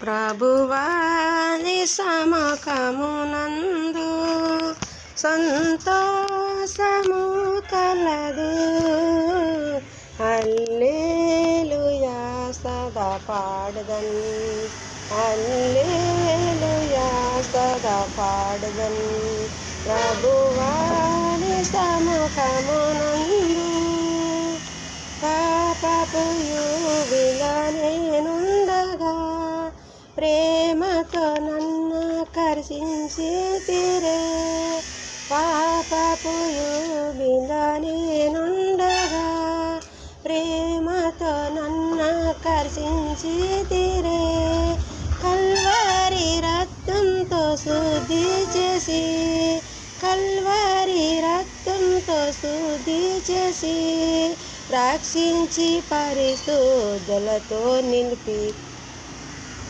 ప్రభువాని సమకమునందు సంతోషము కలదు. హల్లెలూయా సదా పాడదన్, హల్లెలూయా సదా పాడదన్. ప్రభువాని సముఖమునందు పాపపు యూబిలో నేనుండగా ప్రేమతో నన్ను కర్షించితిరే. పాపపు యూబిలో నేనుండగా ప్రేమతో నన్ను కర్షించితిరే. కల్వరి రక్తంతో శుద్ధి చేసి, కల్వరి రక్తంతో శుద్ధి చేసి రక్షించి పరిశుద్ధులతో నిలిపి